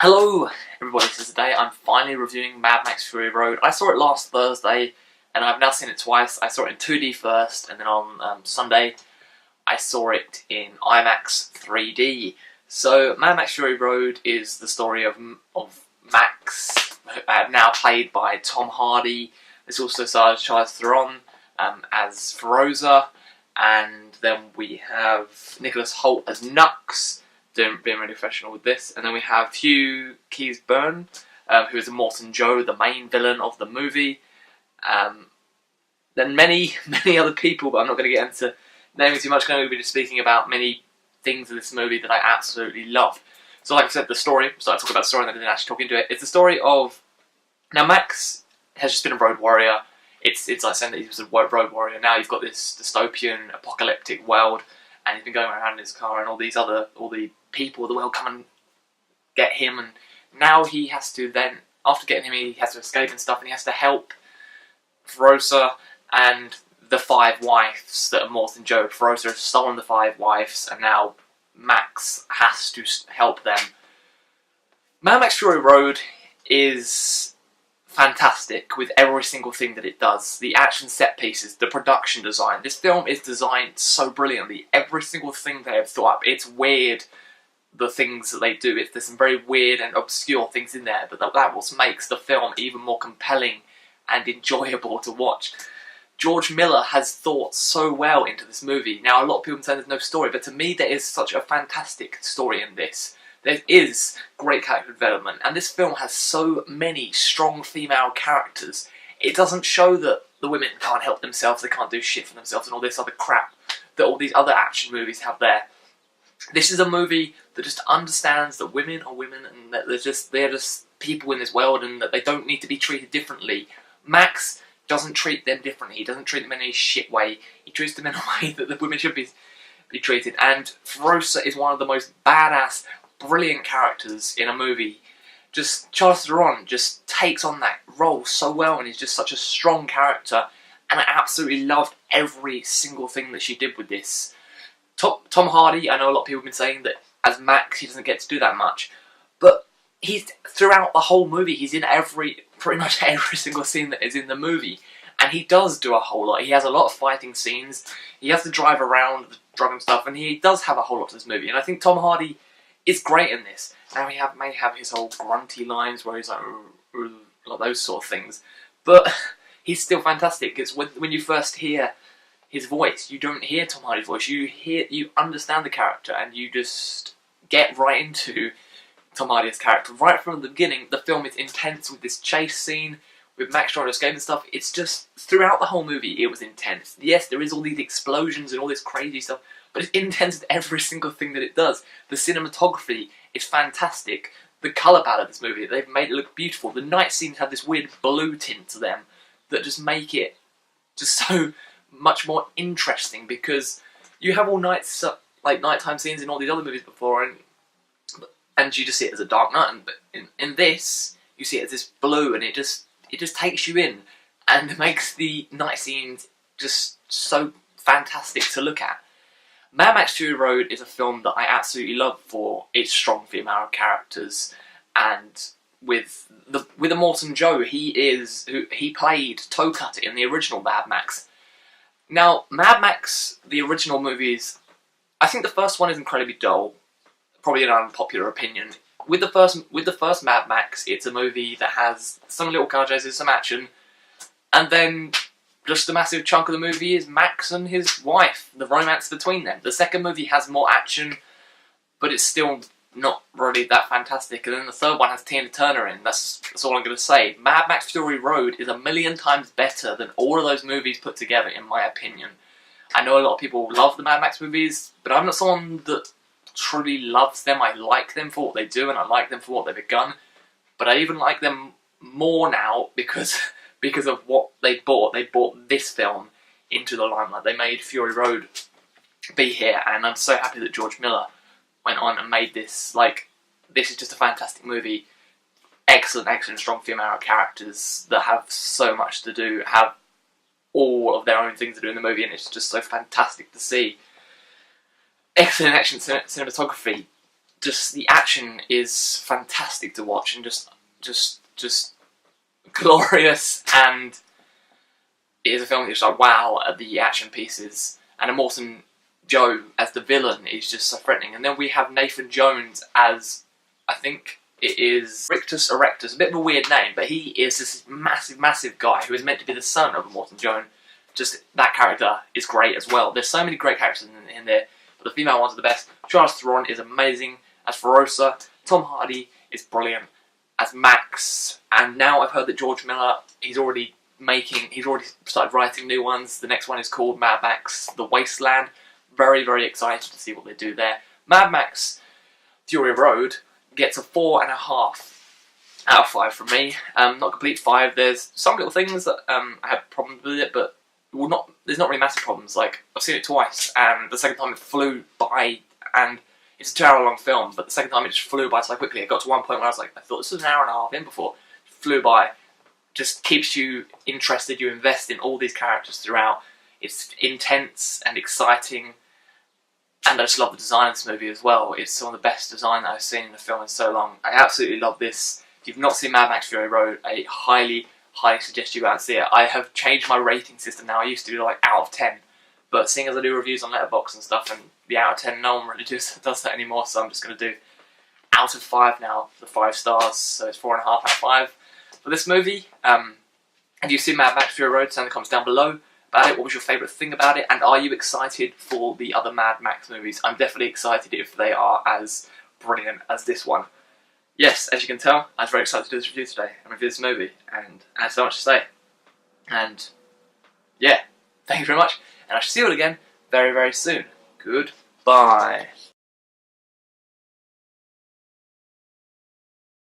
Hello everybody, so today I'm finally reviewing Mad Max Fury Road. I saw it last Thursday and I've now seen it twice. I saw it in 2D first and then on Sunday I saw it in IMAX 3D. So Mad Max Fury Road is the story of Max, now played by Tom Hardy. This also stars Charlize Theron as Furiosa, and then we have Nicholas Hoult as Nux, being really professional with this, and then we have Hugh Keays-Byrne, who is Immortan Joe, the main villain of the movie. Then many other people, but I'm not going to get into naming too much. I'm going to be just speaking about many things in this movie that I absolutely love. So like I said, the story, so I talk about the story and then I didn't actually talk into it. It's the story of, now Max has just been a road warrior. It's like saying that he was a road warrior. Now you've got this dystopian, apocalyptic world, and he's been going around in his car, and all the people of the world come and get him, and now he has to then, after getting him, he has to escape and stuff, and he has to help Furiosa and the 5 wives that are Immortan Joe. Furiosa has stolen the 5 wives, and now Max has to help them. Mad Max Fury Road is fantastic with every single thing that it does. The action set pieces, the production design. This film is designed so brilliantly. Every single thing they have thought up. It's weird, the things that they do. There's some very weird and obscure things in there, but that what makes the film even more compelling and enjoyable to watch. George Miller has thought so well into this movie. Now, a lot of people say there's no story, but to me there is such a fantastic story in this. There is great character development, and this film has so many strong female characters. It doesn't show that the women can't help themselves, they can't do shit for themselves, and all this other crap that all these other action movies have there. This is a movie that just understands that women are women, and that they're just people in this world, and that they don't need to be treated differently. Max doesn't treat them differently. He doesn't treat them in any shit way. He treats them in a way that the women should be treated. And Furiosa is one of the most badass, brilliant characters in a movie. Just Charlize Theron just takes on that role so well, and he's just such a strong character. And I absolutely loved every single thing that she did with this. Tom Hardy, I know a lot of people have been saying that as Max he doesn't get to do that much, but he's throughout the whole movie. He's in pretty much every single scene that is in the movie, and he does do a whole lot. He has a lot of fighting scenes. He has to drive around, driving stuff, and he does have a whole lot to this movie. And I think Tom Hardy is great in this. Now he may have his whole grunty lines where he's like those sort of things, but he's still fantastic. It's when you first hear his voice, you don't hear Tom Hardy's voice. You understand the character, and you just get right into Tom Hardy's character. Right from the beginning, the film is intense with this chase scene, with Max trying to escape and stuff. It's just, throughout the whole movie, it was intense. Yes, there is all these explosions and all this crazy stuff, but it's intense with every single thing that it does. The cinematography is fantastic. The colour palette of this movie, they've made it look beautiful. The night scenes have this weird blue tint to them that just make it just so much more interesting, because you have all nights, like nighttime scenes in all these other movies before, and you just see it as a dark night, but in this, you see it as this blue, and it just takes you in, and it makes the night scenes just so fantastic to look at. Mad Max Fury Road is a film that I absolutely love for its strong female characters, and with Immortan Joe, he played Toe Cutter in the original Mad Max. Now, Mad Max, the original movies, I think the first one is incredibly dull. Probably an unpopular opinion. With the first Mad Max, it's a movie that has some little car chases, some action, and then just a massive chunk of the movie is Max and his wife, the romance between them. The second movie has more action, but it's still not really that fantastic. And then the third one has Tina Turner in. That's all I'm going to say. Mad Max Fury Road is 1,000,000 times better than all of those movies put together, in my opinion. I know a lot of people love the Mad Max movies, but I'm not someone that truly loves them. I like them for what they do, and I like them for what they've begun, but I even like them more now because of what they bought. They bought this film into the limelight. They made Fury Road be here, and I'm so happy that George Miller went on and made this. Like, this is just a fantastic movie. Excellent, strong female characters that have so much to do, have all of their own things to do in the movie, and it's just so fantastic to see. Excellent action cinematography. just the action is fantastic to watch, and just glorious, and it is a film that's like, wow at the action pieces, and Immortan Joe as the villain is just so threatening. And then we have Nathan Jones as, I think it is Rictus Erectus, a bit of a weird name, but he is this massive guy who is meant to be the son of Immortan Joe. Just that character is great as well. There's so many great characters in there, but the female ones are the best. Charlize Theron is amazing as Furiosa. Tom Hardy is brilliant as Max, and now I've heard that George Miller, he's already started writing new ones. The next one is called Mad Max The Wasteland. Very excited to see what they do there. Mad Max Fury Road gets a 4.5 out of 5 from me. Not complete 5. There's some little things that I have problems with it, but there's not really massive problems. Like, I've seen it twice, and the second time it flew by, and it's a 2-hour long film, but the second time it just flew by so quickly. It got to one point where I was like, I thought this was an hour and a half in before. It flew by. Just keeps you interested, you invest in all these characters throughout. It's intense and exciting, and I just love the design of this movie as well. It's some of the best design that I've seen in a film in so long. I absolutely love this. If you've not seen Mad Max Fury Road, I highly suggest you go out and see it. I have changed my rating system now. I used to do like out of 10, but seeing as I do reviews on Letterboxd and stuff, and the out of 10, no one really does that anymore, so I'm just going to do out of 5 now, the 5 stars, so it's 4.5 out of 5 for this movie. Have you seen Mad Max Fury Road? Send in the comments down below about it. What was your favourite thing about it? And are you excited for the other Mad Max movies? I'm definitely excited if they are as brilliant as this one. Yes, as you can tell, I was very excited to do this review today and review this movie, and I have so much to say. And yeah, thank you very much, and I shall see you all again very soon. Goodbye.